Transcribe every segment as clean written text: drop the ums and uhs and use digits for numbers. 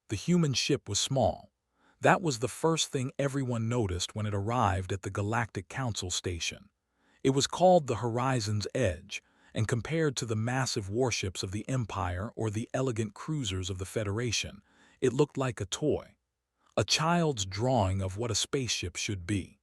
The human ship was small. That was the first thing everyone noticed when it arrived at the Galactic Council station. It was called the Horizon's Edge, and compared to the massive warships of the Empire or the elegant cruisers of the Federation, it looked like a toy, a child's drawing of what a spaceship should be.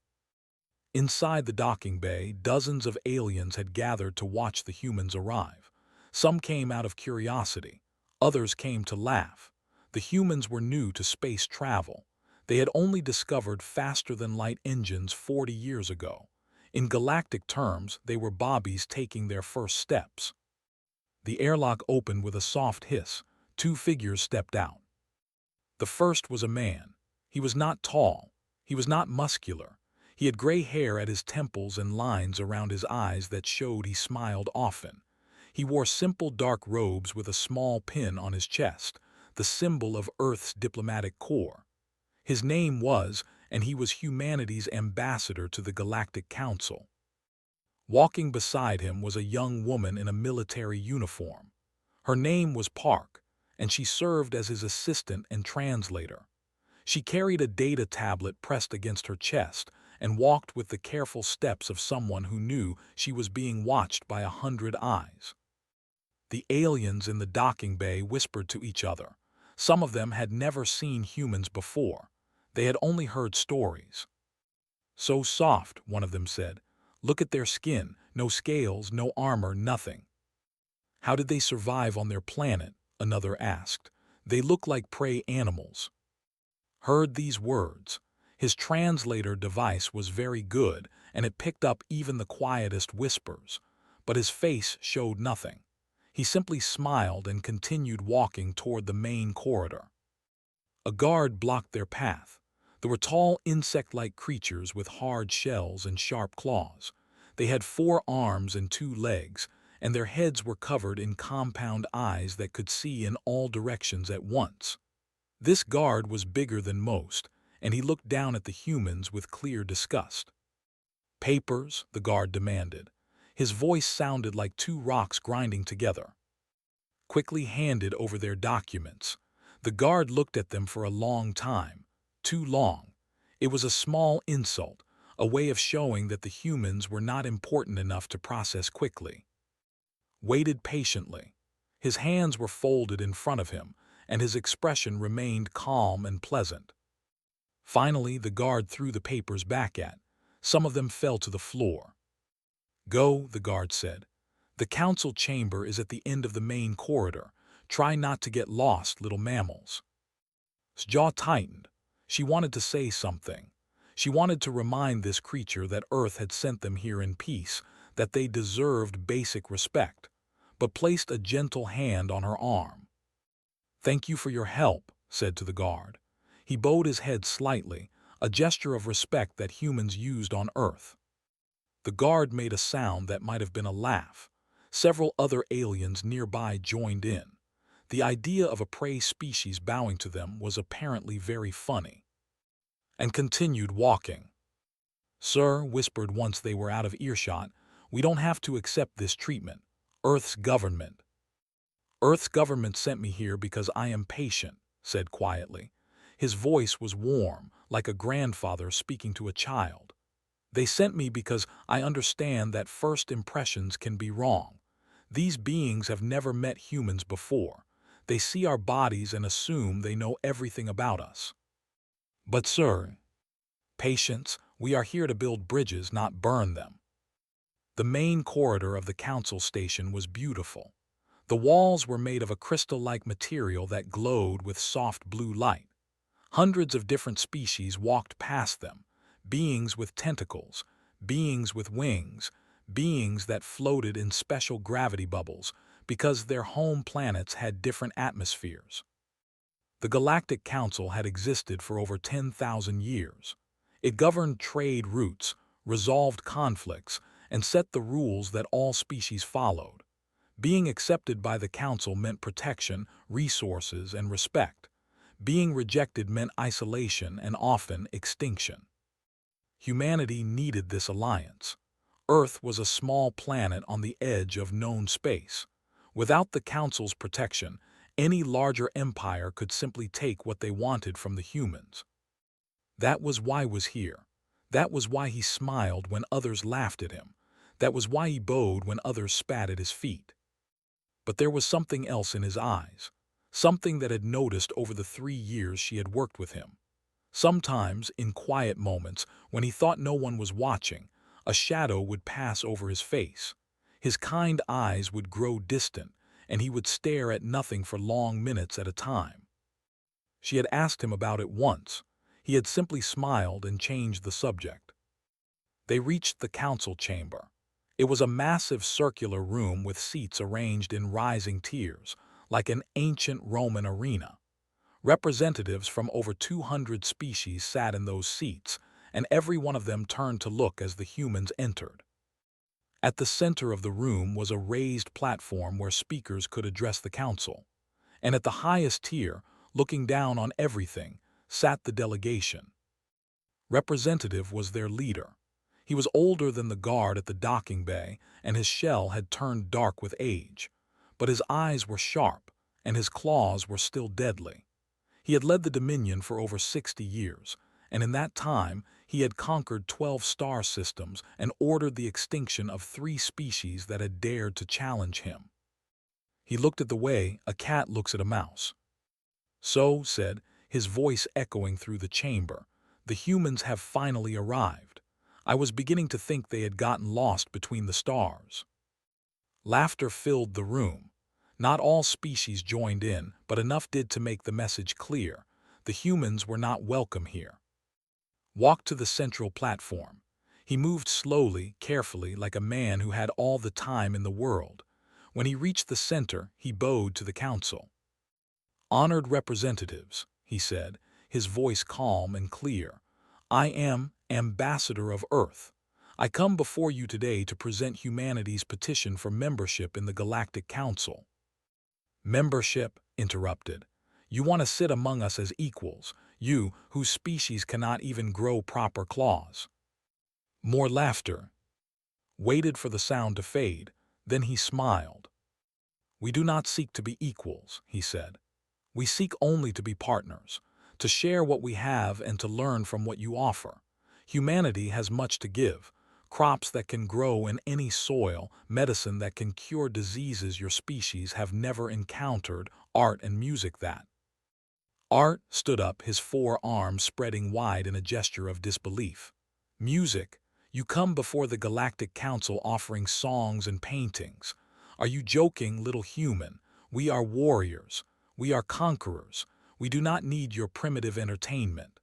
Inside the docking bay, dozens of aliens had gathered to watch the humans arrive. Some came out of curiosity, others came to laugh. The humans were new to space travel. They had only discovered faster-than-light engines 40 years ago. In galactic terms, they were bobbies taking their first steps. The airlock opened with a soft hiss. Two figures stepped out. The first was a man. He was not tall. He was not muscular. He had gray hair at his temples and lines around his eyes that showed he smiled often. He wore simple dark robes with a small pin on his chest, the symbol of Earth's diplomatic corps. His name was, and he was humanity's ambassador to the Galactic Council. Walking beside him was a young woman in a military uniform. Her name was Park, and she served as his assistant and translator. She carried a data tablet pressed against her chest and walked with the careful steps of someone who knew she was being watched by 100 eyes. The aliens in the docking bay whispered to each other. Some of them had never seen humans before. They had only heard stories. "So soft," one of them said. "Look at their skin, no scales, no armor, nothing." "How did they survive on their planet?" another asked. "They look like prey animals." Heard these words. His translator device was very good, and it picked up even the quietest whispers, but his face showed nothing. He simply smiled and continued walking toward the main corridor. A guard blocked their path. There were tall insect-like creatures with hard shells and sharp claws. They had 4 arms and 2 legs, and their heads were covered in compound eyes that could see in all directions at once. This guard was bigger than most, and he looked down at the humans with clear disgust. "Papers?" the guard demanded. His voice sounded like 2 rocks grinding together. Quickly handed over their documents. The guard looked at them for a long time. Too long. It was a small insult, a way of showing that the humans were not important enough to process quickly. Waited patiently. His hands were folded in front of him, and his expression remained calm and pleasant. Finally, the guard threw the papers back at. Some of them fell to the floor. "Go," the guard said. "The council chamber is at the end of the main corridor. Try not to get lost, little mammals." His jaw tightened. She wanted to say something. She wanted to remind this creature that Earth had sent them here in peace, that they deserved basic respect, but placed a gentle hand on her arm. "Thank you for your help," said to the guard. He bowed his head slightly, a gesture of respect that humans used on Earth. The guard made a sound that might have been a laugh. Several other aliens nearby joined in. The idea of a prey species bowing to them was apparently very funny. And continued walking. "Sir," whispered once they were out of earshot, "we don't have to accept this treatment. Earth's government." "Earth's government sent me here because I am patient," said quietly. His voice was warm, like a grandfather speaking to a child. "They sent me because I understand that first impressions can be wrong. These beings have never met humans before. They see our bodies and assume they know everything about us." "But sir," "Patience, we are here to build bridges, not burn them." The main corridor of the council station was beautiful. The walls were made of a crystal-like material that glowed with soft blue light. Hundreds of different species walked past them, beings with tentacles, beings with wings, beings that floated in special gravity bubbles because their home planets had different atmospheres. The Galactic Council had existed for over 10,000 years. It governed trade routes, resolved conflicts, and set the rules that all species followed. Being accepted by the Council meant protection, resources, and respect. Being rejected meant isolation and often extinction. Humanity needed this alliance. Earth was a small planet on the edge of known space. Without the Council's protection, Any larger empire could simply take what they wanted from the humans. That was why he was here. That was why he smiled when others laughed at him. That was why he bowed when others spat at his feet. But there was something else in his eyes, something that had noticed over the 3 years she had worked with him. Sometimes, in quiet moments, when he thought no one was watching, a shadow would pass over his face. His kind eyes would grow distant, and he would stare at nothing for long minutes at a time. She had asked him about it once. He had simply smiled and changed the subject. They reached the council chamber. It was a massive circular room with seats arranged in rising tiers, like an ancient Roman arena. Representatives from over 200 species sat in those seats, and every one of them turned to look as the humans entered. At the center of the room was a raised platform where speakers could address the council. And at the highest tier, looking down on everything, sat the delegation. Representative was their leader. He was older than the guard at the docking bay, and his shell had turned dark with age. But his eyes were sharp, and his claws were still deadly. He had led the Dominion for over 60 years, and in that time he had conquered 12 star systems and ordered the extinction of 3 species that had dared to challenge him. He looked at the way a cat looks at a mouse. "So," said, his voice echoing through the chamber, "the humans have finally arrived. I was beginning to think they had gotten lost between the stars." Laughter filled the room. Not all species joined in, but enough did to make the message clear. The humans were not welcome here. Walked to the central platform. He moved slowly, carefully, like a man who had all the time in the world. When he reached the center, he bowed to the council. "Honored representatives," he said, his voice calm and clear, "I am Ambassador of Earth. I come before you today to present humanity's petition for membership in the Galactic Council." "Membership?" interrupted. "You want to sit among us as equals, you whose species cannot even grow proper claws." More laughter. Waited for the sound to fade, then he smiled. "We do not seek to be equals," he said. "We seek only to be partners, to share what we have and to learn from what you offer. Humanity has much to give, crops that can grow in any soil, medicine that can cure diseases your species have never encountered, art and music that." Art stood up, his 4 arms spreading wide in a gesture of disbelief. "Music? You come before the Galactic Council offering songs and paintings. Are you joking, little human? We are warriors. We are conquerors. We do not need your primitive entertainment."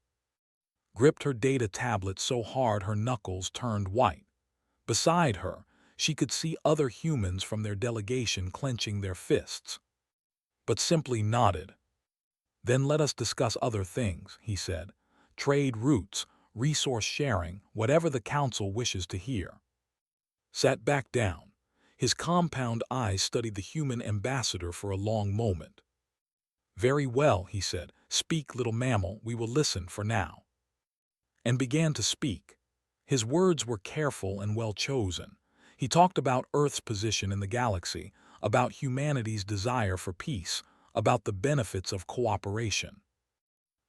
Gripped her data tablet so hard her knuckles turned white. Beside her, she could see other humans from their delegation clenching their fists. But simply nodded. "Then let us discuss other things," he said. "Trade routes, resource sharing, whatever the council wishes to hear." Sat back down. His compound eyes studied the human ambassador for a long moment. "Very well," he said. "Speak, little mammal, we will listen for now." And began to speak. His words were careful and well chosen. He talked about Earth's position in the galaxy, about humanity's desire for peace, about the benefits of cooperation.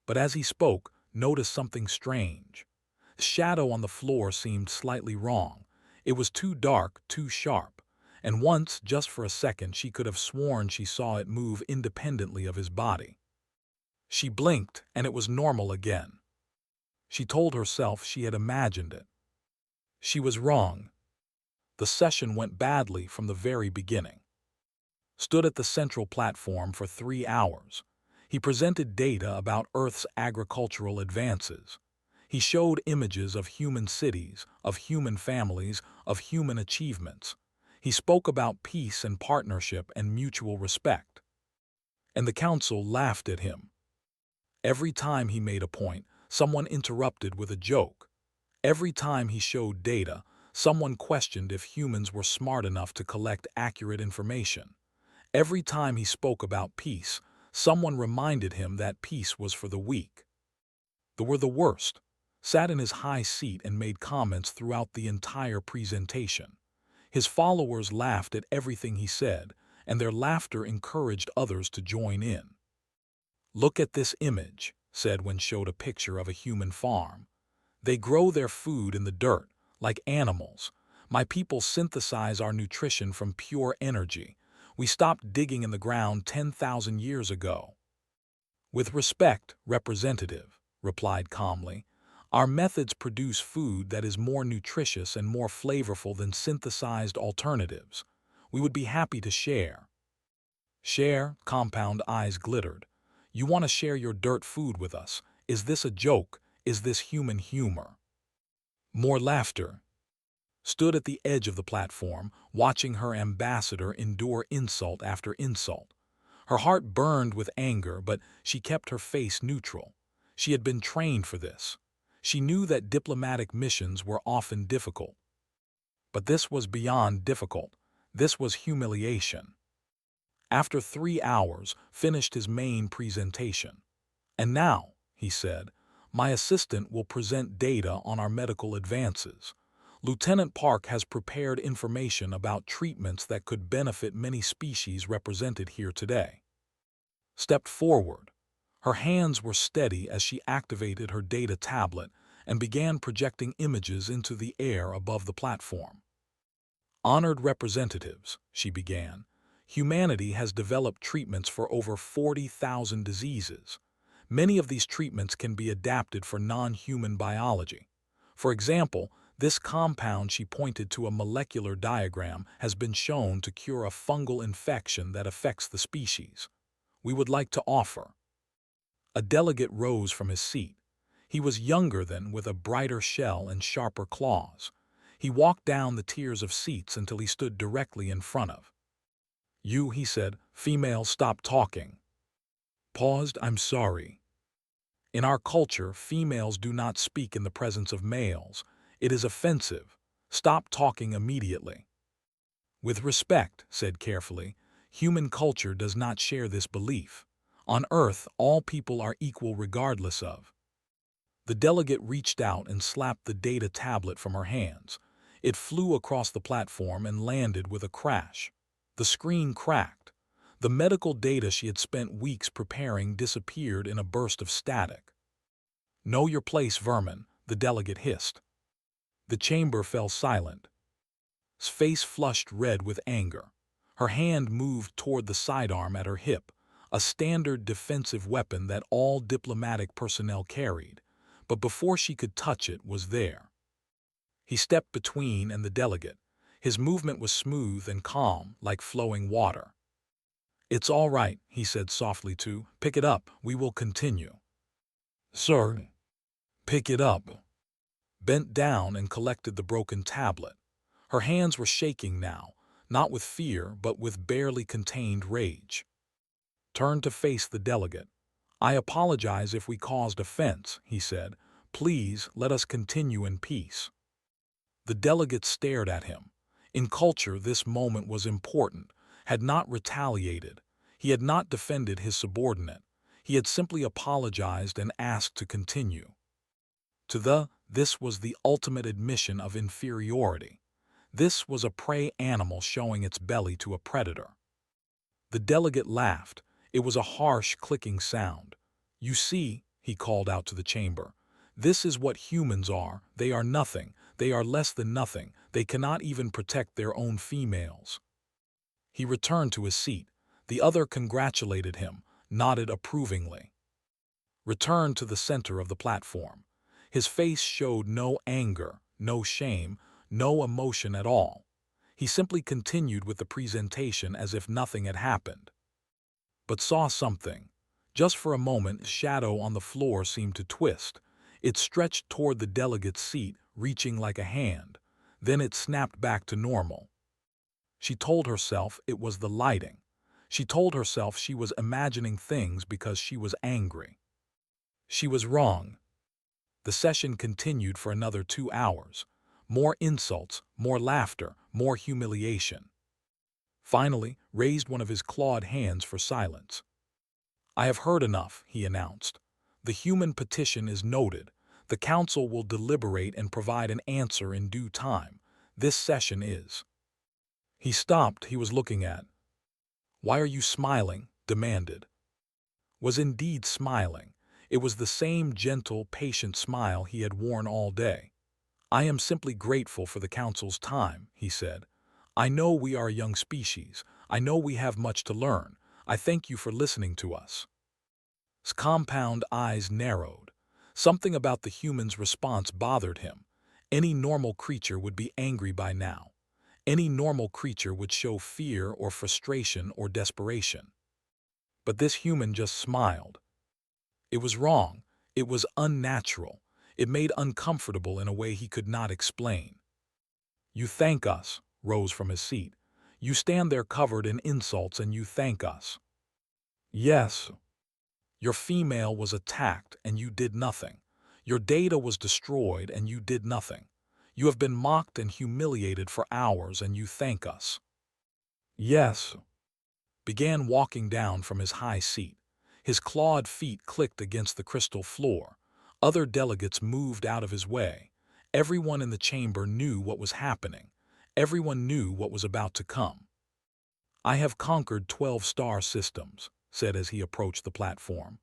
But as he spoke, noticed something strange. The shadow on the floor seemed slightly wrong. It was too dark, too sharp, and once, just for a second, she could have sworn she saw it move independently of his body. She blinked, and it was normal again. She told herself she had imagined it. She was wrong. The session went badly from the very beginning. Stood at the central platform for 3 hours. He presented data about Earth's agricultural advances. He showed images of human cities, of human families, of human achievements. He spoke about peace and partnership and mutual respect. And the council laughed at him. Every time he made a point, someone interrupted with a joke. Every time he showed data, someone questioned if humans were smart enough to collect accurate information. Every time he spoke about peace, someone reminded him that peace was for the weak. They were the worst. Sat in his high seat and made comments throughout the entire presentation. His followers laughed at everything he said, and their laughter encouraged others to join in. "Look at this image," said when showed a picture of a human farm. "They grow their food in the dirt, like animals. My people synthesize our nutrition from pure energy. We stopped digging in the ground 10,000 years ago." "With respect, Representative," replied calmly, "our methods produce food that is more nutritious and more flavorful than synthesized alternatives. We would be happy to share." "Share?" Compound eyes glittered. "You want to share your dirt food with us? Is this a joke? Is this human humor?" More laughter. Stood at the edge of the platform, watching her ambassador endure insult after insult. Her heart burned with anger, but she kept her face neutral. She had been trained for this. She knew that diplomatic missions were often difficult. But this was beyond difficult. This was humiliation. After 3 hours, finished his main presentation. "And now," he said, "my assistant will present data on our medical advances. Lieutenant Park has prepared information about treatments that could benefit many species represented here today." Stepped forward. Her hands were steady as she activated her data tablet and began projecting images into the air above the platform. "Honored representatives," she began, "humanity has developed treatments for over 40,000 diseases. Many of these treatments can be adapted for non-human biology. For example, this compound," she pointed to a molecular diagram, "has been shown to cure a fungal infection that affects the species. We would like to offer." A delegate rose from his seat. He was younger than, with a brighter shell and sharper claws. He walked down the tiers of seats until he stood directly in front of. "You," he said, "female, stop talking." Paused. "I'm sorry. In our culture, females do not speak in the presence of males. It is offensive. Stop talking immediately." "With respect," said carefully, "human culture does not share this belief. On Earth, all people are equal regardless of." The delegate reached out and slapped the data tablet from her hands. It flew across the platform and landed with a crash. The screen cracked. The medical data she had spent weeks preparing disappeared in a burst of static. "Know your place, vermin," the delegate hissed. The chamber fell silent. His face flushed red with anger. Her hand moved toward the sidearm at her hip, a standard defensive weapon that all diplomatic personnel carried, but before she could touch it was there. He stepped between and the delegate. His movement was smooth and calm, like flowing water. "It's all right," he said softly too. "Pick it up. We will continue." "Sir." "Pick it up." Bent down and collected the broken tablet. Her hands were shaking now, not with fear but with barely contained rage. Turned to face the delegate. "I apologize if we caused offense," he said. "Please let us continue in peace." The delegate stared at him. In culture, this moment was important, had not retaliated. He had not defended his subordinate. He had simply apologized and asked to continue. This was the ultimate admission of inferiority. This was a prey animal showing its belly to a predator. The delegate laughed. It was a harsh, clicking sound. "You see," he called out to the chamber, "this is what humans are. They are nothing. They are less than nothing. They cannot even protect their own females." He returned to his seat. The other congratulated him, nodded approvingly. Returned to the center of the platform. His face showed no anger, no shame, no emotion at all. He simply continued with the presentation as if nothing had happened. But saw something. Just for a moment, the shadow on the floor seemed to twist. It stretched toward the delegate's seat, reaching like a hand. Then it snapped back to normal. She told herself it was the lighting. She told herself she was imagining things because she was angry. She was wrong. The session continued for another 2 hours. More insults, more laughter, more humiliation. Finally, raised one of his clawed hands for silence. "I have heard enough," he announced. "The human petition is noted. The council will deliberate and provide an answer in due time. This session is." He stopped. He was looking at "Why are you smiling?" demanded. Was indeed smiling. It was the same gentle, patient smile he had worn all day. "I am simply grateful for the Council's time," he said. "I know we are a young species. I know we have much to learn. I thank you for listening to us." His compound eyes narrowed. Something about the human's response bothered him. Any normal creature would be angry by now. Any normal creature would show fear or frustration or desperation. But this human just smiled. It was wrong. It was unnatural. It made uncomfortable in a way he could not explain. "You thank us," rose from his seat. "You stand there covered in insults and you thank us." "Yes. Your female was attacked and you did nothing. Your data was destroyed and you did nothing. You have been mocked and humiliated for hours and you thank us." "Yes." Began walking down from his high seat. His clawed feet clicked against the crystal floor. Other delegates moved out of his way. Everyone in the chamber knew what was happening. Everyone knew what was about to come. "I have conquered 12 star systems," said as he approached the platform.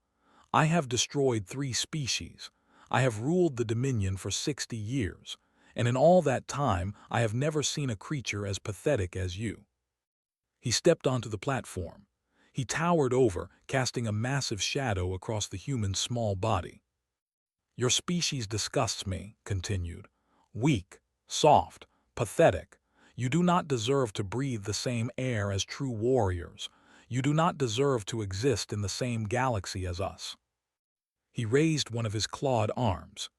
"I have destroyed 3 species. I have ruled the Dominion for 60 years, and in all that time I have never seen a creature as pathetic as you." He stepped onto the platform. He towered over, casting a massive shadow across the human's small body. "Your species disgusts me," continued. "Weak, soft, pathetic. You do not deserve to breathe the same air as true warriors. You do not deserve to exist in the same galaxy as us." He raised one of his clawed arms.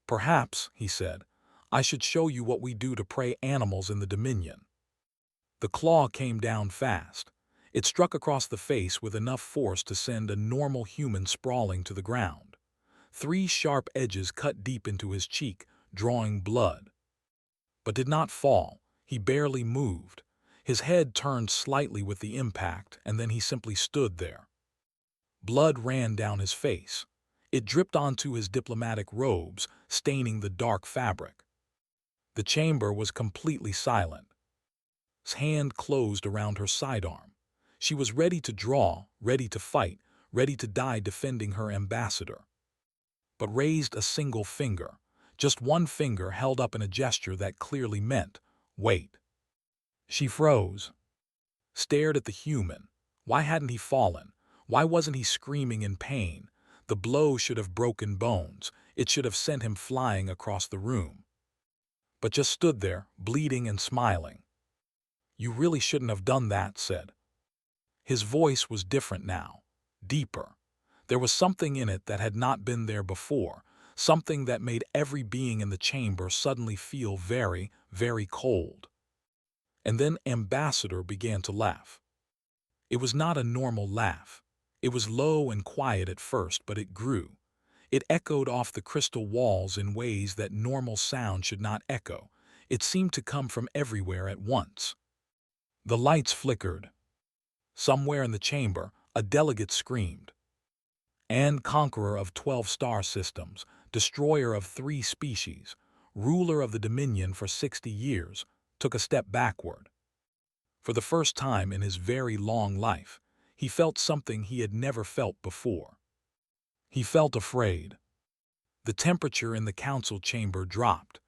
"Perhaps," he said, "I should show you what we do to prey animals in the Dominion." The claw came down fast. It struck across the face with enough force to send a normal human sprawling to the ground. 3 sharp edges cut deep into his cheek, drawing blood. But did not fall. He barely moved. His head turned slightly with the impact, and then he simply stood there. Blood ran down his face. It dripped onto his diplomatic robes, staining the dark fabric. The chamber was completely silent. His hand closed around her sidearm. She was ready to draw, ready to fight, ready to die defending her ambassador. But raised a single finger, just one finger held up in a gesture that clearly meant, "Wait." She froze, stared at the human. Why hadn't he fallen? Why wasn't he screaming in pain? The blow should have broken bones. It should have sent him flying across the room. But just stood there, bleeding and smiling. "You really shouldn't have done that," said. His voice was different now, deeper. There was something in it that had not been there before, something that made every being in the chamber suddenly feel very, very cold. And then Ambassador began to laugh. It was not a normal laugh. It was low and quiet at first, but it grew. It echoed off the crystal walls in ways that normal sound should not echo. It seemed to come from everywhere at once. The lights flickered. Somewhere in the chamber, a delegate screamed. "And conqueror of 12 star systems, destroyer of 3 species, ruler of the Dominion for 60 years, took a step backward." For the first time in his very long life, he felt something he had never felt before. He felt afraid. The temperature in the council chamber dropped.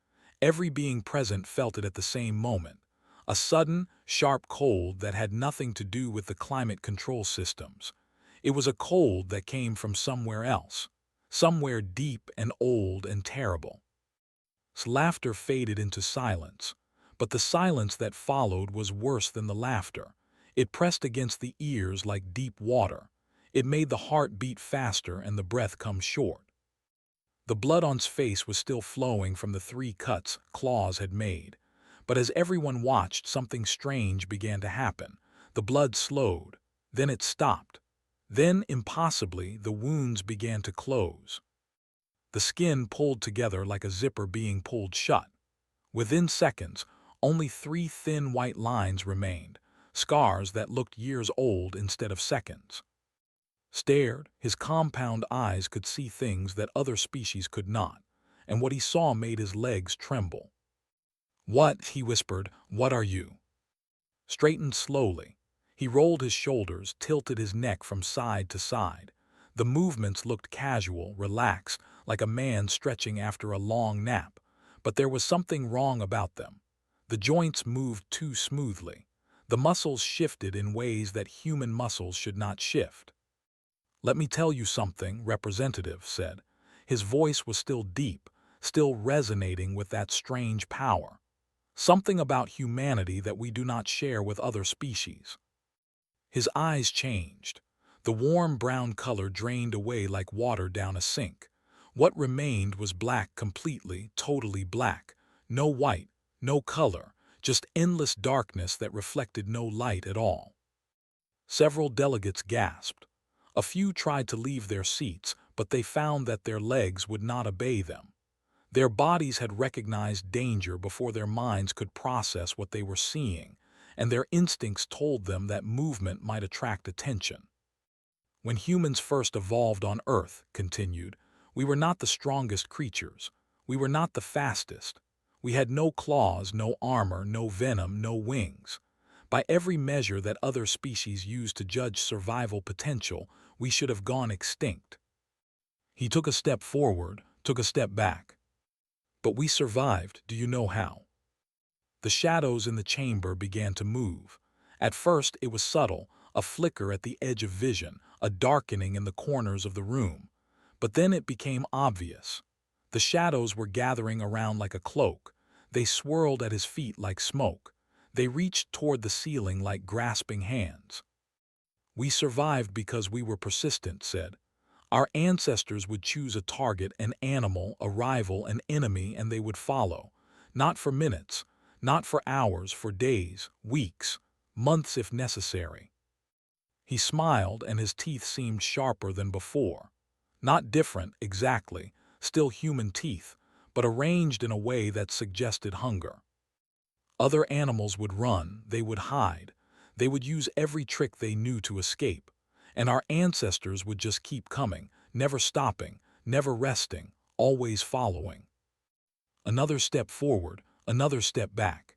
Every being present felt it at the same moment. A sudden, sharp cold that had nothing to do with the climate control systems. It was a cold that came from somewhere else, somewhere deep and old and terrible. His laughter faded into silence, but the silence that followed was worse than the laughter. It pressed against the ears like deep water. It made the heart beat faster and the breath come short. The blood on his face was still flowing from the 3 cuts claws had made. But as everyone watched, something strange began to happen. The blood slowed. Then it stopped. Then, impossibly, the wounds began to close. The skin pulled together like a zipper being pulled shut. Within seconds, only 3 thin white lines remained, scars that looked years old instead of seconds. Stared, his compound eyes could see things that other species could not, and what he saw made his legs tremble. "What?" he whispered. "What are you?" Straightened slowly. He rolled his shoulders, tilted his neck from side to side. The movements looked casual, relaxed, like a man stretching after a long nap. But there was something wrong about them. The joints moved too smoothly. The muscles shifted in ways that human muscles should not shift. "Let me tell you something," Representative said. His voice was still deep, still resonating with that strange power. "Something about humanity that we do not share with other species." His eyes changed. The warm brown color drained away like water down a sink. What remained was black, completely, totally black. No white, no color, just endless darkness that reflected no light at all. Several delegates gasped. A few tried to leave their seats, but they found that their legs would not obey them. Their bodies had recognized danger before their minds could process what they were seeing, and their instincts told them that movement might attract attention. "When humans first evolved on Earth," continued, "we were not the strongest creatures. We were not the fastest. We had no claws, no armor, no venom, no wings. By every measure that other species use to judge survival potential, we should have gone extinct." He took a step forward, took a step back. "But we survived. Do you know how?" The shadows in the chamber began to move. At first it was subtle, a flicker at the edge of vision, a darkening in the corners of the room. But then it became obvious. The shadows were gathering around like a cloak. They swirled at his feet like smoke. They reached toward the ceiling like grasping hands. "We survived because we were persistent," said. "Our ancestors would choose a target, an animal, a rival, an enemy, and they would follow. Not for minutes, not for hours, for days, weeks, months if necessary." He smiled, and his teeth seemed sharper than before. Not different, exactly, still human teeth, but arranged in a way that suggested hunger. Other animals would run, they would hide, they would use every trick they knew to escape, and our ancestors would just keep coming, never stopping, never resting, always following. Another step forward, another step back.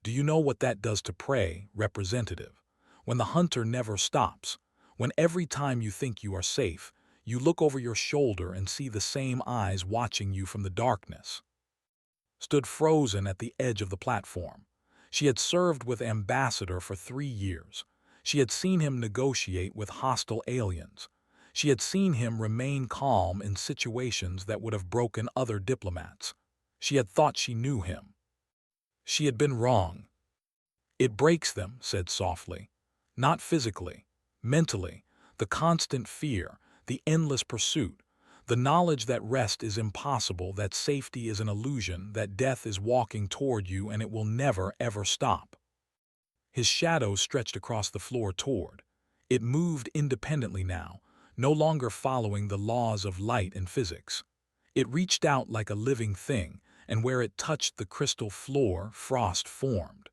"Do you know what that does to prey, Representative? When the hunter never stops, when every time you think you are safe, you look over your shoulder and see the same eyes watching you from the darkness." Stood frozen at the edge of the platform. She had served with Ambassador for 3 years. She had seen him negotiate with hostile aliens. She had seen him remain calm in situations that would have broken other diplomats. She had thought she knew him. She had been wrong. "It breaks them," said softly. "Not physically, mentally, the constant fear, the endless pursuit, the knowledge that rest is impossible, that safety is an illusion, that death is walking toward you and it will never, ever stop." His shadow stretched across the floor toward. It moved independently now, no longer following the laws of light and physics. It reached out like a living thing, and where it touched the crystal floor, frost formed.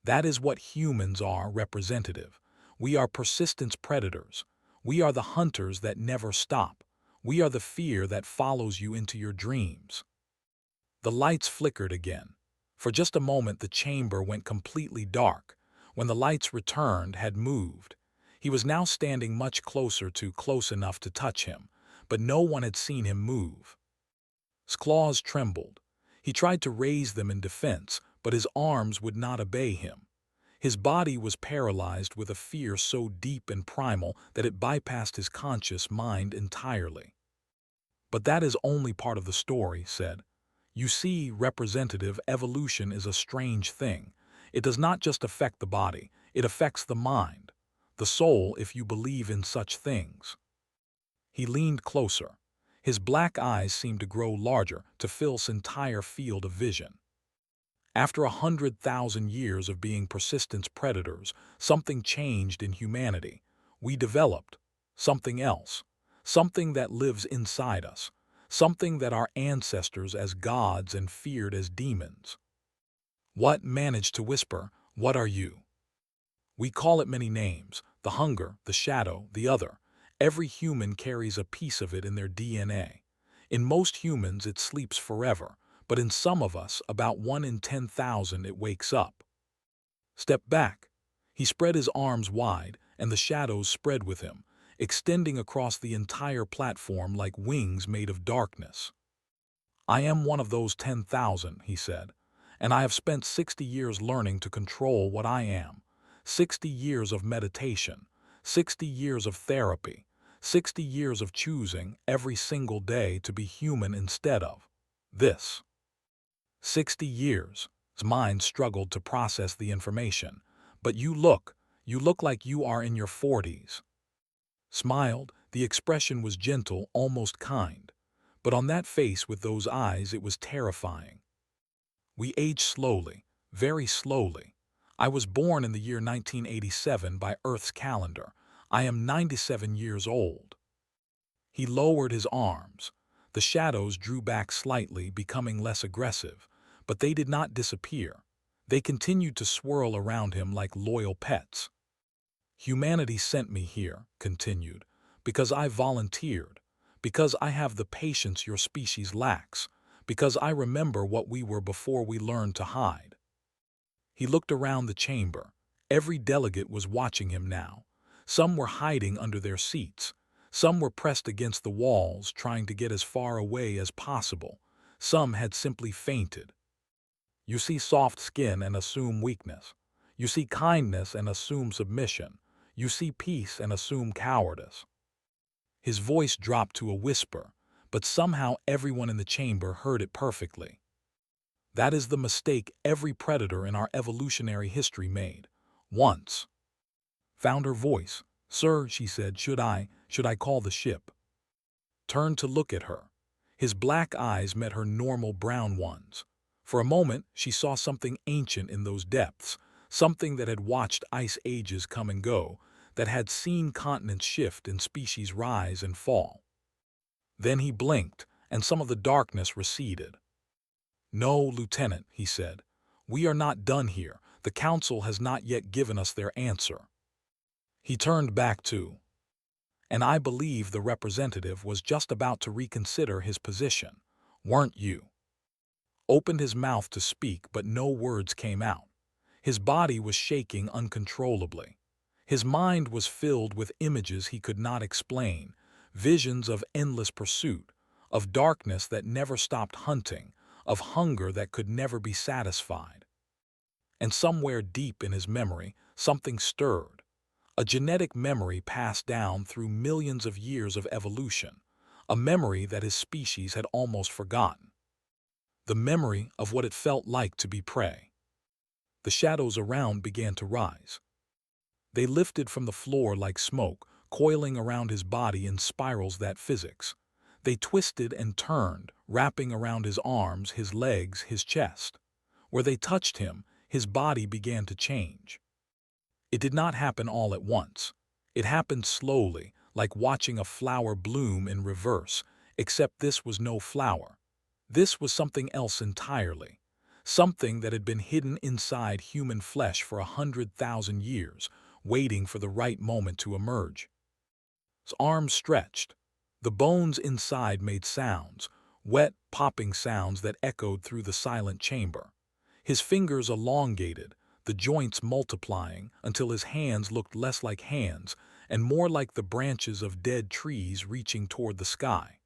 "That is what humans are, Representative. We are persistence predators. We are the hunters that never stop. We are the fear that follows you into your dreams." The lights flickered again. For just a moment the chamber went completely dark. When the lights returned, had moved. He was now standing much closer, too close enough to touch him, but no one had seen him move. His claws trembled. He tried to raise them in defense, but his arms would not obey him. His body was paralyzed with a fear so deep and primal that it bypassed his conscious mind entirely. "But that is only part of the story," said. "You see, Representative, evolution is a strange thing. It does not just affect the body, it affects the mind, the soul, if you believe in such things." He leaned closer. His black eyes seemed to grow larger, to fill his entire field of vision. "After 100,000 years of being persistence predators, something changed in humanity. We developed something else, something that lives inside us, something that our ancestors as gods and feared as demons." "What?" managed to whisper. "What are you?" "We call it many names, the hunger, the shadow, the other. Every human carries a piece of it in their DNA. In most humans it sleeps forever, but in some of us, about 1 in 10,000, it wakes up." "Step back." He spread his arms wide, and the shadows spread with him, extending across the entire platform like wings made of darkness. "I am one of those 10,000, he said, "and I have spent 60 years learning to control what I am. 60 years of meditation, 60 years of therapy, 60 years of choosing every single day to be human instead of this. 60 years." His mind struggled to process the information. "But you look like you are in your 40s. Smiled, the expression was gentle, almost kind. But on that face with those eyes it was terrifying. "We age slowly, very slowly. I was born in the year 1987 by Earth's calendar. I am 97 years old." He lowered his arms. The shadows drew back slightly, becoming less aggressive, but they did not disappear. They continued to swirl around him like loyal pets. "Humanity sent me here," continued, "because I volunteered, because I have the patience your species lacks, because I remember what we were before we learned to hide." He looked around the chamber. Every delegate was watching him now. Some were hiding under their seats. Some were pressed against the walls, trying to get as far away as possible. Some had simply fainted. "You see soft skin and assume weakness. You see kindness and assume submission. You see peace and assume cowardice." His voice dropped to a whisper, but somehow everyone in the chamber heard it perfectly. "That is the mistake every predator in our evolutionary history made. Once." Found her voice. "Sir," she said, should I call the ship?" Turned to look at her. His black eyes met her normal brown ones. For a moment, she saw something ancient in those depths, something that had watched ice ages come and go, that had seen continents shift and species rise and fall. Then he blinked, and some of the darkness receded. "No, Lieutenant," he said. "We are not done here. The Council has not yet given us their answer." He turned back to, "And I believe the representative was just about to reconsider his position. Weren't you?" Opened his mouth to speak, but no words came out. His body was shaking uncontrollably. His mind was filled with images he could not explain, visions of endless pursuit, of darkness that never stopped hunting, of hunger that could never be satisfied. And somewhere deep in his memory, something stirred. A genetic memory passed down through millions of years of evolution, a memory that his species had almost forgotten. The memory of what it felt like to be prey. The shadows around began to rise. They lifted from the floor like smoke, coiling around his body in spirals that physics. They twisted and turned, wrapping around his arms, his legs, his chest. Where they touched him, his body began to change. It did not happen all at once. It happened slowly, like watching a flower bloom in reverse, except this was no flower. This was something else entirely. Something that had been hidden inside human flesh for 100,000 years, waiting for the right moment to emerge. His arms stretched. The bones inside made sounds, wet, popping sounds that echoed through the silent chamber. His fingers elongated, the joints multiplying until his hands looked less like hands and more like the branches of dead trees reaching toward the sky.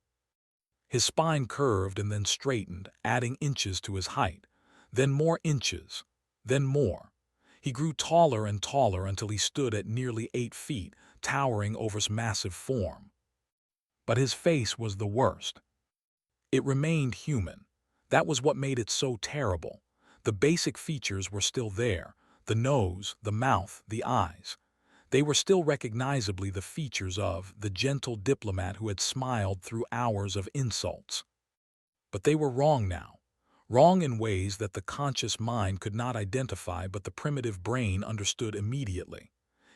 His spine curved and then straightened, adding inches to his height. Then more inches. Then more. He grew taller and taller until he stood at nearly 8 feet, towering over his massive form. But his face was the worst. It remained human. That was what made it so terrible. The basic features were still there, the nose, the mouth, the eyes. They were still recognizably the features of the gentle diplomat who had smiled through hours of insults. But they were wrong now. Wrong in ways that the conscious mind could not identify, but the primitive brain understood immediately.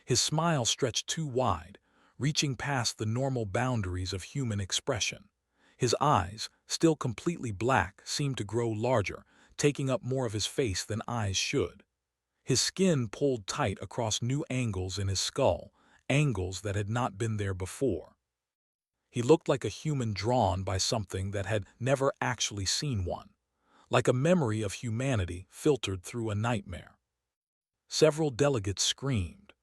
His smile stretched too wide, reaching past the normal boundaries of human expression. His eyes, still completely black, seemed to grow larger, taking up more of his face than eyes should. His skin pulled tight across new angles in his skull, angles that had not been there before. He looked like a human drawn by something that had never actually seen one, like a memory of humanity filtered through a nightmare. Several delegates screamed.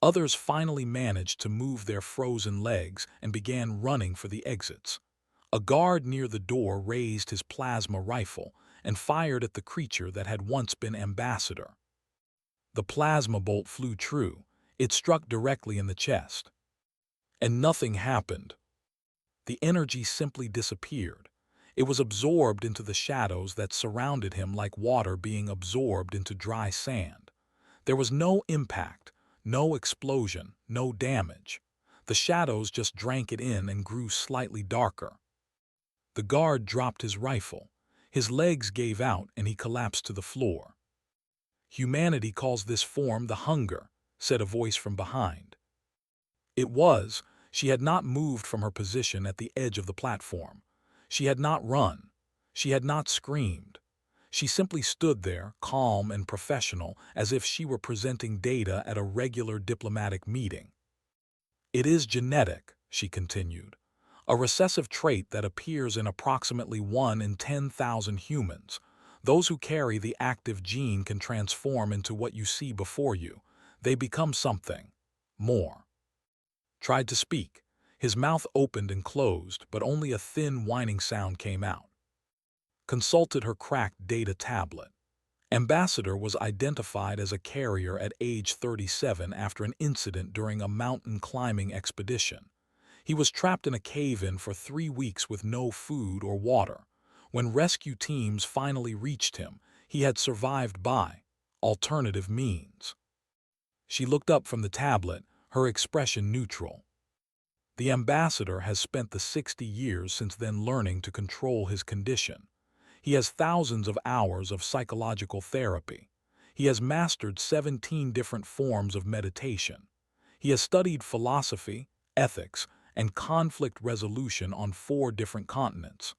Others finally managed to move their frozen legs and began running for the exits. A guard near the door raised his plasma rifle and fired at the creature that had once been Ambassador. The plasma bolt flew true. It struck directly in the chest. And nothing happened. The energy simply disappeared. It was absorbed into the shadows that surrounded him like water being absorbed into dry sand. There was no impact, no explosion, no damage. The shadows just drank it in and grew slightly darker. The guard dropped his rifle. His legs gave out and he collapsed to the floor. "Humanity calls this form the hunger," said a voice from behind. It was. She had not moved from her position at the edge of the platform. She had not run. She had not screamed. She simply stood there, calm and professional, as if she were presenting data at a regular diplomatic meeting. "It is genetic," she continued. "A recessive trait that appears in approximately 1 in 10,000 humans. Those who carry the active gene can transform into what you see before you. They become something more." Tried to speak. His mouth opened and closed, but only a thin whining sound came out. Consulted her cracked data tablet. Ambassador was identified as a carrier at age 37 after an incident during a mountain climbing expedition. He was trapped in a cave-in for 3 weeks with no food or water. When rescue teams finally reached him, he had survived by alternative means. She looked up from the tablet, her expression neutral. The ambassador has spent the 60 years since then learning to control his condition. He has thousands of hours of psychological therapy. He has mastered 17 different forms of meditation. He has studied philosophy, ethics, and conflict resolution on 4 different continents.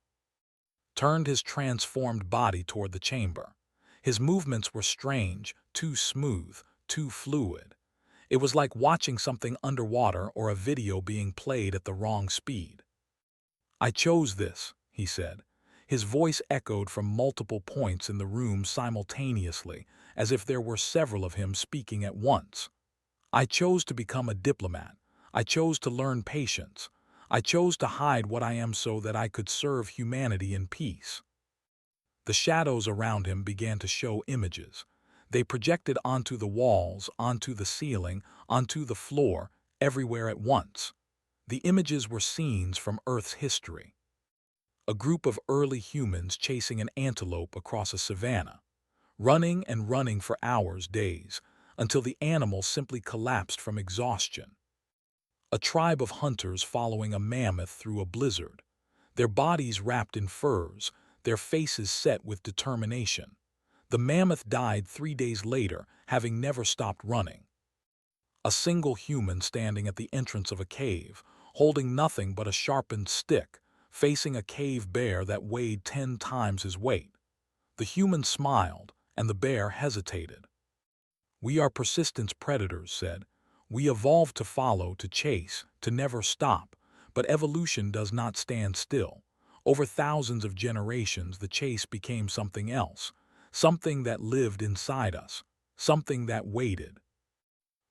Turned his transformed body toward the chamber. His movements were strange, too smooth, too fluid. It was like watching something underwater or a video being played at the wrong speed. "I chose this," he said. His voice echoed from multiple points in the room simultaneously, as if there were several of him speaking at once. "I chose to become a diplomat. I chose to learn patience. I chose to hide what I am so that I could serve humanity in peace." The shadows around him began to show images. They projected onto the walls, onto the ceiling, onto the floor, everywhere at once. The images were scenes from Earth's history. A group of early humans chasing an antelope across a savanna, running and running for hours, days, until the animal simply collapsed from exhaustion. A tribe of hunters following a mammoth through a blizzard, their bodies wrapped in furs, their faces set with determination. The mammoth died 3 days later, having never stopped running. A single human standing at the entrance of a cave, holding nothing but a sharpened stick, facing a cave bear that weighed 10 times his weight. The human smiled, and the bear hesitated. "We are persistence predators," said. "We evolved to follow, to chase, to never stop. But evolution does not stand still. Over thousands of generations, the chase became something else, something that lived inside us, something that waited."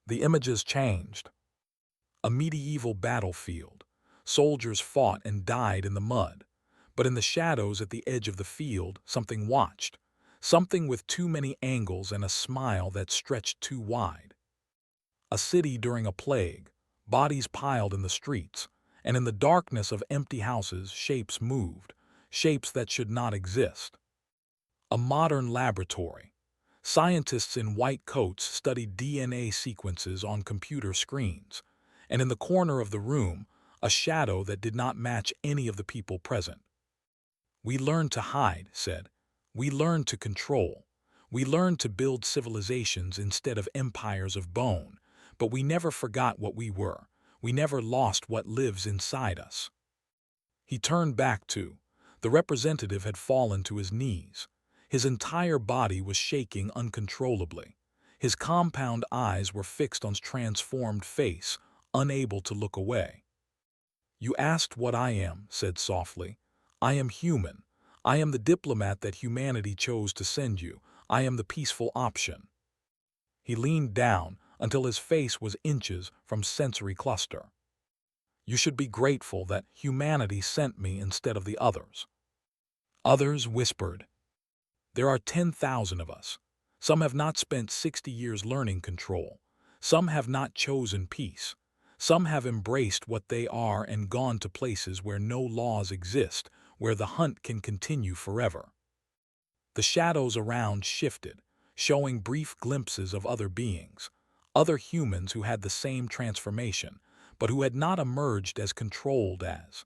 The images changed. A medieval battlefield. Soldiers fought and died in the mud. But in the shadows at the edge of the field, something watched. Something with too many angles and a smile that stretched too wide. A city during a plague, bodies piled in the streets, and in the darkness of empty houses, shapes moved, shapes that should not exist. A modern laboratory. Scientists in white coats studied DNA sequences on computer screens, and in the corner of the room, a shadow that did not match any of the people present. "We learned to hide," said. "We learned to control. We learned to build civilizations instead of empires of bone, but we never forgot what we were. We never lost what lives inside us." He turned back to. The representative had fallen to his knees. His entire body was shaking uncontrollably. His compound eyes were fixed on his transformed face, unable to look away. "You asked what I am," said softly. "I am human. I am the diplomat that humanity chose to send you. I am the peaceful option." He leaned down until his face was inches from sensory cluster. You should be grateful that humanity sent me instead of the others. Others whispered. There are 10,000 of us. Some have not spent 60 years learning control. Some have not chosen peace. Some have embraced what they are and gone to places where no laws exist, where the hunt can continue forever. The shadows around shifted, showing brief glimpses of other beings, other humans who had the same transformation, but who had not emerged as controlled as.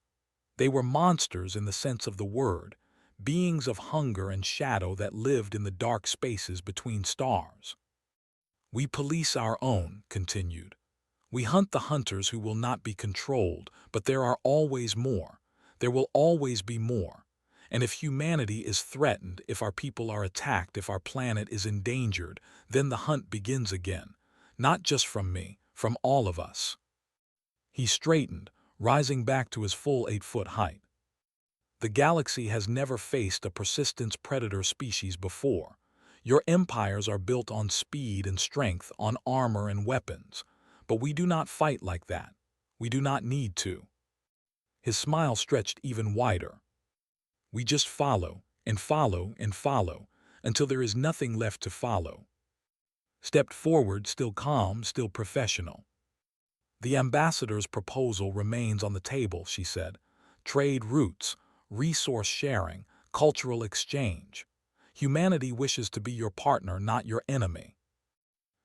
They were monsters in the sense of the word, beings of hunger and shadow that lived in the dark spaces between stars. We police our own, continued. We hunt the hunters who will not be controlled, but there are always more. There will always be more. And if humanity is threatened, if our people are attacked, if our planet is endangered, then the hunt begins again. Not just from me, from all of us. He straightened, rising back to his full 8-foot height. The galaxy has never faced a persistent predator species before. Your empires are built on speed and strength, on armor and weapons. But we do not fight like that. We do not need to. His smile stretched even wider. We just follow, and follow, and follow, until there is nothing left to follow. Stepped forward, still calm, still professional. The ambassador's proposal remains on the table, she said. Trade routes, resource sharing, cultural exchange. Humanity wishes to be your partner, not your enemy.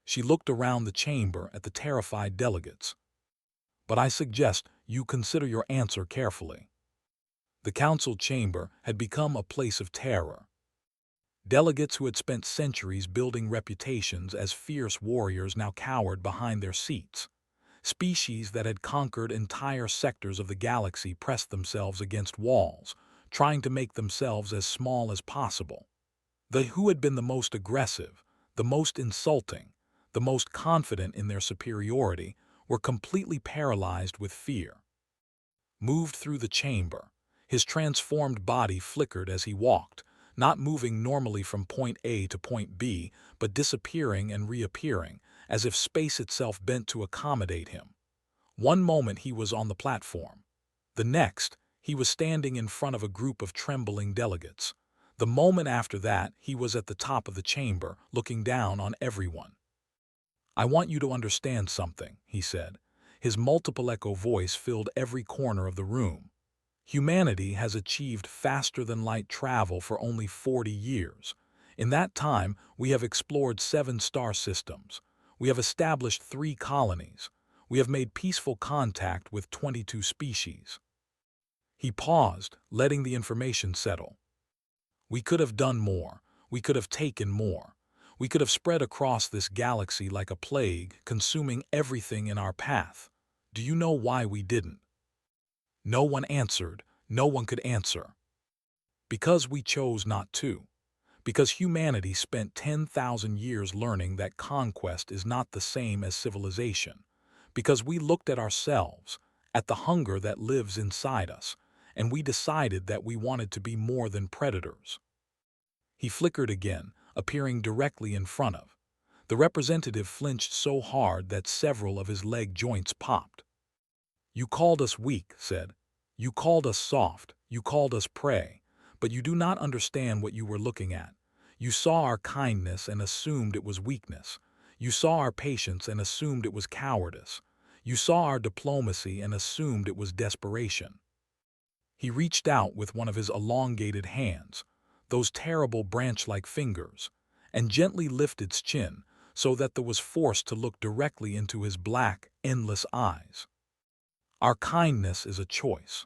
She looked around the chamber at the terrified delegates. But I suggest you consider your answer carefully. The council chamber had become a place of terror. Delegates who had spent centuries building reputations as fierce warriors now cowered behind their seats. Species that had conquered entire sectors of the galaxy pressed themselves against walls, trying to make themselves as small as possible. They who had been the most aggressive, the most insulting, the most confident in their superiority, were completely paralyzed with fear. Moved through the chamber, his transformed body flickered as he walked, not moving normally from point A to point B, but disappearing and reappearing, as if space itself bent to accommodate him. One moment he was on the platform. The next, he was standing in front of a group of trembling delegates. The moment after that, he was at the top of the chamber, looking down on everyone. I want you to understand something, he said. His multiple echo voice filled every corner of the room. Humanity has achieved faster-than-light travel for only 40 years. In that time, we have explored 7 star systems. We have established 3 colonies. We have made peaceful contact with 22 species. He paused, letting the information settle. We could have done more. We could have taken more. We could have spread across this galaxy like a plague, consuming everything in our path. Do you know why we didn't? No one answered. No one could answer. Because we chose not to. Because humanity spent 10,000 years learning that conquest is not the same as civilization. Because we looked at ourselves, at the hunger that lives inside us, and we decided that we wanted to be more than predators. He flickered again, appearing directly in front of. The representative flinched so hard that several of his leg joints popped. You called us weak, said. You called us soft, you called us prey, but you do not understand what you were looking at. You saw our kindness and assumed it was weakness. You saw our patience and assumed it was cowardice. You saw our diplomacy and assumed it was desperation. He reached out with one of his elongated hands, those terrible branch-like fingers, and gently lifted its chin so that there was forced to look directly into his black, endless eyes. Our kindness is a choice.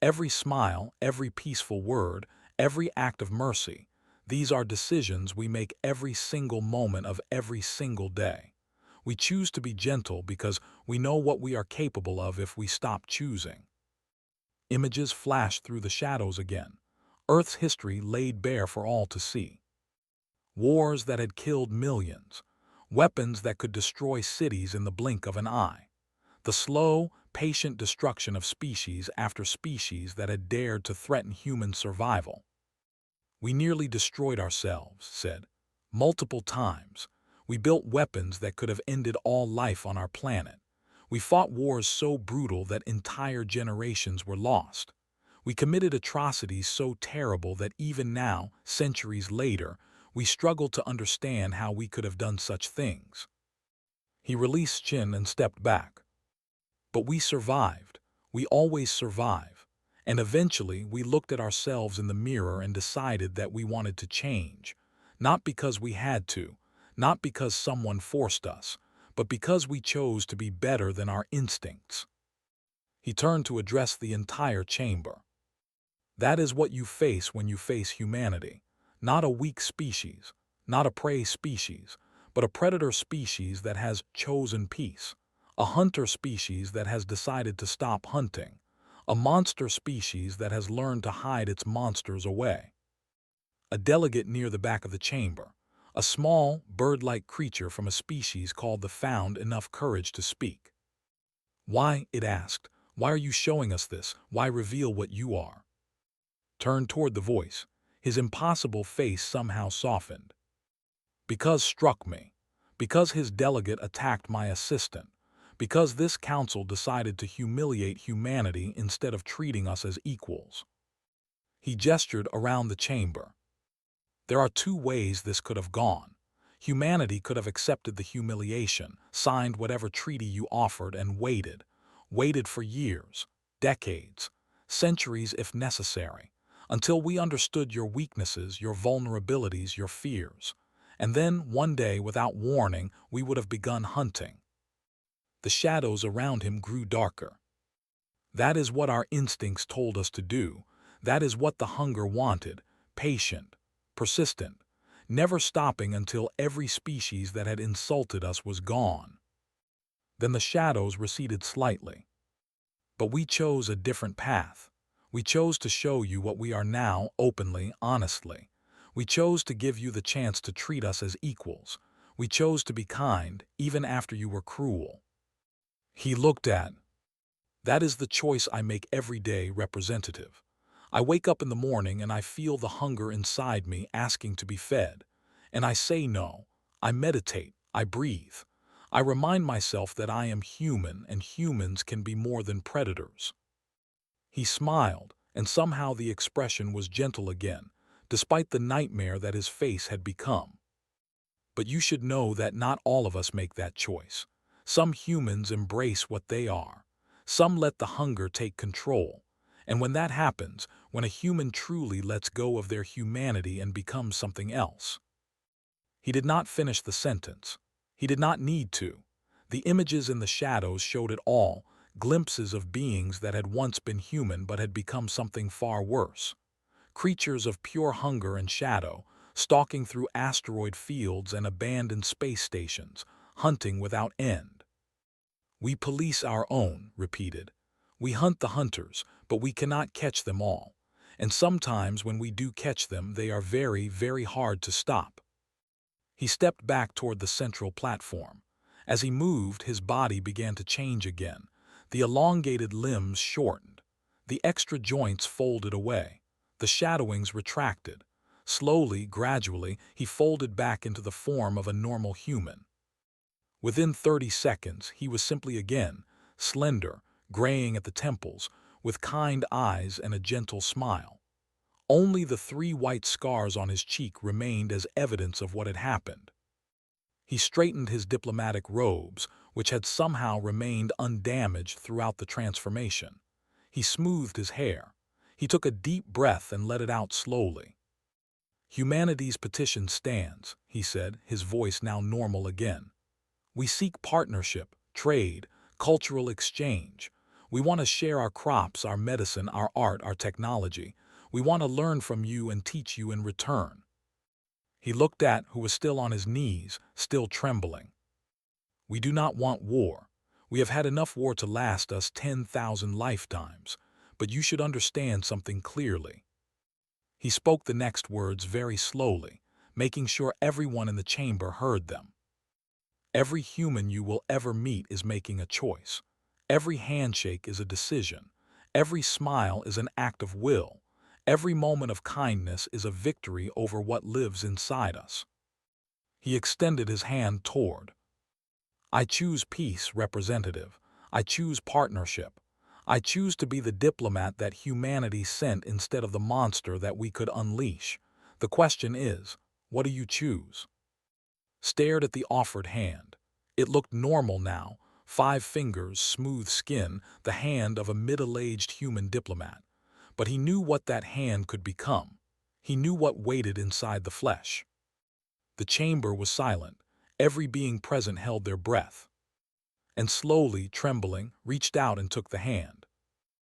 Every smile, every peaceful word, every act of mercy, these are decisions we make every single moment of every single day. We choose to be gentle because we know what we are capable of if we stop choosing. Images flashed through the shadows again. Earth's history laid bare for all to see. Wars that had killed millions. Weapons that could destroy cities in the blink of an eye. The slow, patient destruction of species after species that had dared to threaten human survival. We nearly destroyed ourselves, said. Multiple times. We built weapons that could have ended all life on our planet. We fought wars so brutal that entire generations were lost. We committed atrocities so terrible that even now, centuries later, we struggle to understand how we could have done such things. He released chin and stepped back. But we survived. We always survive. And eventually, we looked at ourselves in the mirror and decided that we wanted to change. Not because we had to, not because someone forced us, but because we chose to be better than our instincts. He turned to address the entire chamber. That is what you face when you face humanity. Not a weak species, not a prey species, but a predator species that has chosen peace. A hunter species that has decided to stop hunting. A monster species that has learned to hide its monsters away. A delegate near the back of the chamber. A small, bird-like creature from a species called the found enough courage to speak. Why, it asked, why are you showing us this? Why reveal what you are? Turned toward the voice. His impossible face somehow softened. Because struck me. Because his delegate attacked my assistant. Because this council decided to humiliate humanity instead of treating us as equals. He gestured around the chamber. There are two ways this could have gone. Humanity could have accepted the humiliation, signed whatever treaty you offered, and waited. Waited for years, decades, centuries if necessary, until we understood your weaknesses, your vulnerabilities, your fears. And then, one day, without warning, we would have begun hunting. The shadows around him grew darker. That is what our instincts told us to do. That is what the hunger wanted, patient, persistent, never stopping until every species that had insulted us was gone. Then the shadows receded slightly. But we chose a different path. We chose to show you what we are now, openly, honestly. We chose to give you the chance to treat us as equals. We chose to be kind, even after you were cruel. He looked at. That is the choice I make every day, representative. I wake up in the morning and I feel the hunger inside me asking to be fed. And I say no. I meditate. I breathe. I remind myself that I am human and humans can be more than predators. He smiled, and somehow the expression was gentle again, despite the nightmare that his face had become. But you should know that not all of us make that choice. Some humans embrace what they are. Some let the hunger take control. And when that happens, when a human truly lets go of their humanity and becomes something else. He did not finish the sentence. He did not need to. The images in the shadows showed it all, glimpses of beings that had once been human but had become something far worse. Creatures of pure hunger and shadow, stalking through asteroid fields and abandoned space stations, hunting without end. We police our own, repeated. We hunt the hunters, but we cannot catch them all. And sometimes when we do catch them, they are very, very hard to stop. He stepped back toward the central platform. As he moved, his body began to change again. The elongated limbs shortened. The extra joints folded away. The shadowings retracted. Slowly, gradually, he folded back into the form of a normal human. Within 30 seconds, he was simply again, slender, graying at the temples, with kind eyes and a gentle smile. Only the 3 white scars on his cheek remained as evidence of what had happened. He straightened his diplomatic robes, which had somehow remained undamaged throughout the transformation. He smoothed his hair. He took a deep breath and let it out slowly. Humanity's petition stands, he said, his voice now normal again. We seek partnership, trade, cultural exchange. We want to share our crops, our medicine, our art, our technology. We want to learn from you and teach you in return. He looked at who was still on his knees, still trembling. We do not want war. We have had enough war to last us 10,000 lifetimes, but you should understand something clearly. He spoke the next words very slowly, making sure everyone in the chamber heard them. Every human you will ever meet is making a choice. Every handshake is a decision. Every smile is an act of will. Every moment of kindness is a victory over what lives inside us. He extended his hand toward. I choose peace, representative. I choose partnership. I choose to be the diplomat that humanity sent instead of the monster that we could unleash. The question is, what do you choose? Stared at the offered hand. It looked normal now, 5 fingers, smooth skin, the hand of a middle-aged human diplomat. But he knew what that hand could become. He knew what waited inside the flesh. The chamber was silent. Every being present held their breath. And slowly, trembling, reached out and took the hand.